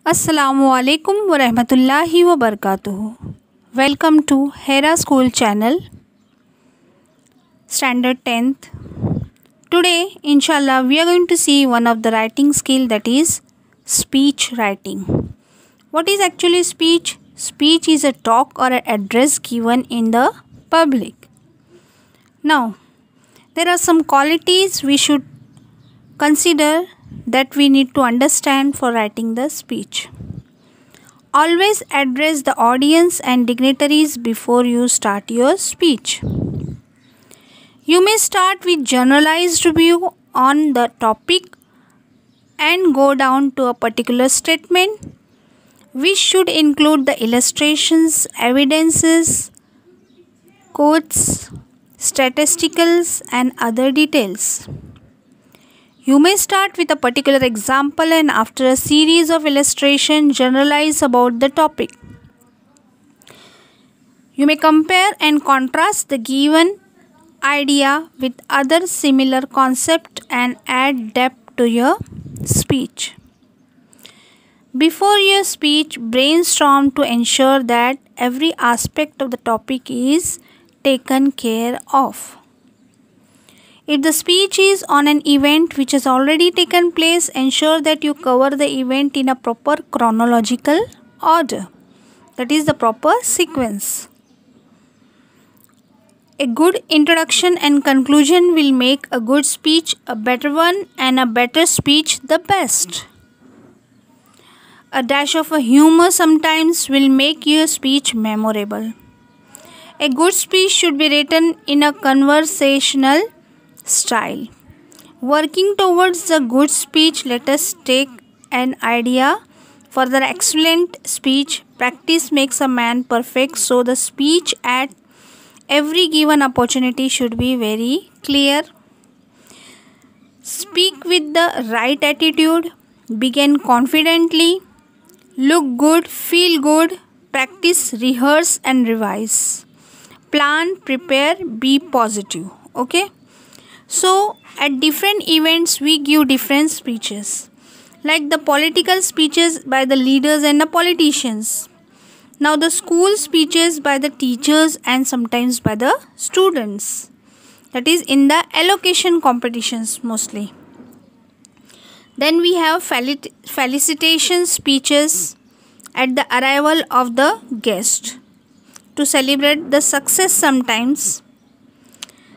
Assalamualaikum warahmatullahi wabarakatuh. Welcome to Hera School channel, Standard 10th. Today, inshallah, we are going to see one of the writing skill, that is speech writing. What is actually speech? Speech is a talk or an address given in the public. Now, there are some qualities we should consider that we need to understand for writing the speech. Always address the audience and dignitaries before you start your speech. You may start with generalized view on the topic and go down to a particular statement, which should include the illustrations, evidences, quotes, statisticals and other details. You may start with a particular example and after a series of illustrations generalize about the topic. You may compare and contrast the given idea with other similar concept and add depth to your speech. Before your speech, brainstorm to ensure that every aspect of the topic is taken care of. If the speech is on an event which has already taken place, ensure that you cover the event in a proper chronological order, that is the proper sequence. A good introduction and conclusion will make a good speech a better one and a better speech the best. A dash of a humor sometimes will make your speech memorable. A good speech should be written in a conversational style. Working towards a good speech, let us take an idea for the excellent speech. Practice makes a man perfect, so the speech at every given opportunity should be very clear. Speak with the right attitude. Begin confidently. Look good, feel good. Practice, rehearse and revise. Plan, prepare, be positive. Okay? So, at different events, we give different speeches, like the political speeches by the leaders and the politicians. Now, the school speeches by the teachers and sometimes by the students. That is in the allocation competitions mostly. Then we have felicitation speeches at the arrival of the guest to celebrate the success sometimes,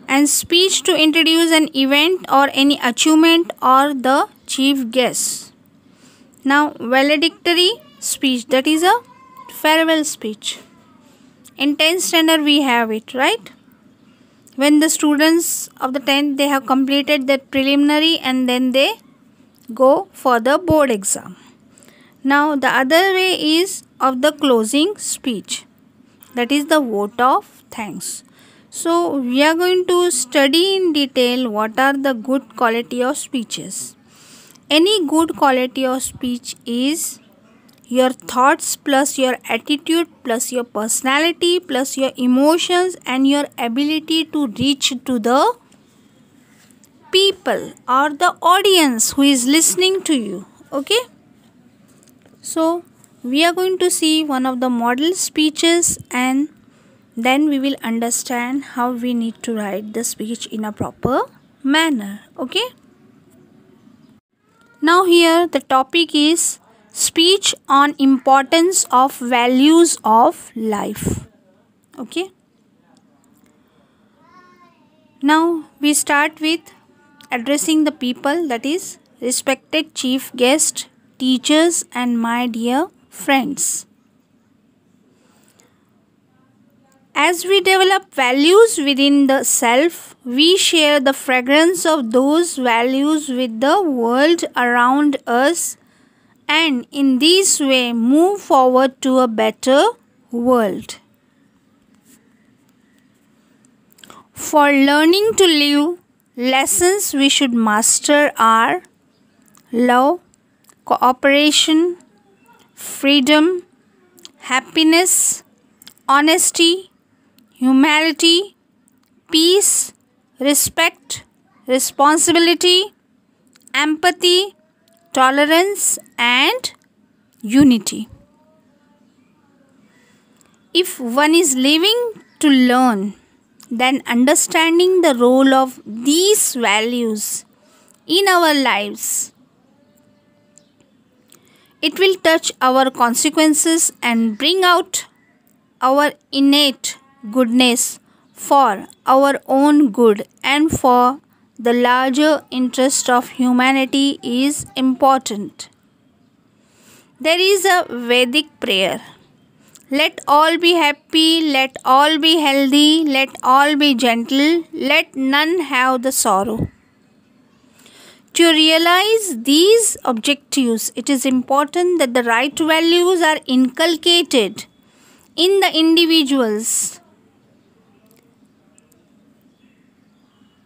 and speech to introduce an event or any achievement or the chief guest. Now, valedictory speech, that is a farewell speech. In 10th standard we have it, right? When the students of the 10th, they have completed their preliminary and then they go for the board exam. Now, the other way is of the closing speech, that is the vote of thanks. So, we are going to study in detail what are the good quality of speeches. Any good quality of speech is your thoughts plus your attitude plus your personality plus your emotions and your ability to reach to the people or the audience who is listening to you. Okay? So, we are going to see one of the model speeches and then we will understand how we need to write the speech in a proper manner. Okay? Now here the topic is speech on importance of values of life. Okay? Now we start with addressing the people, that is respected chief guest, teachers and my dear friends. As we develop values within the self, we share the fragrance of those values with the world around us and in this way move forward to a better world. For learning to live, lessons we should master are love, cooperation, freedom, happiness, honesty, humility, peace, respect, responsibility, empathy, tolerance and unity. If one is living to learn, then understanding the role of these values in our lives, it will touch our consequences and bring out our innate goodness for our own good and for the larger interest of humanity is important. There is a Vedic prayer. Let all be happy, let all be healthy, let all be gentle, let none have the sorrow. To realize these objectives, it is important that the right values are inculcated in the individuals,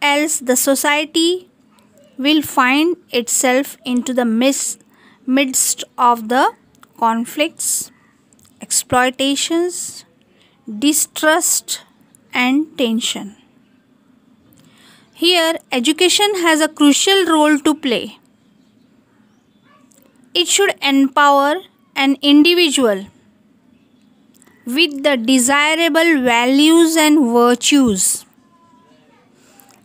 else the society will find itself into the midst of the conflicts, exploitations, distrust and tension. Here, education has a crucial role to play. It should empower an individual with the desirable values and virtues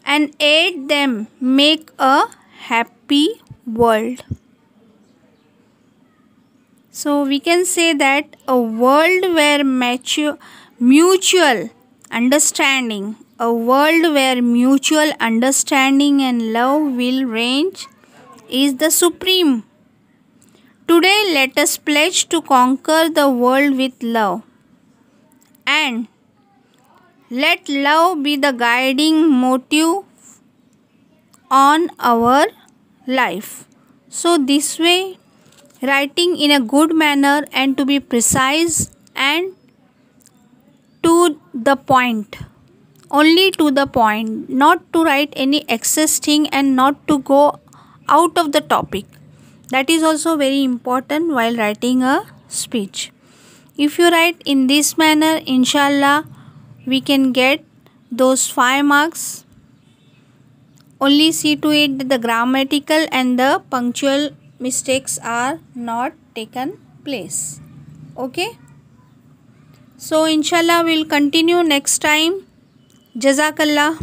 and aid them make a happy world. So we can say that a world where mutual understanding, and love will reign is the supreme. Today let us pledge to conquer the world with love, and let love be the guiding motive on our life. So this way, writing in a good manner and to be precise and to the point, only to the point, not to write any excess thing and not to go out of the topic. That is also very important while writing a speech. If you write in this manner, inshallah, we can get those 5 marks. Only see to it that the grammatical and the punctual mistakes are not taken place. Okay. So inshallah we'll continue next time. Jazakallah.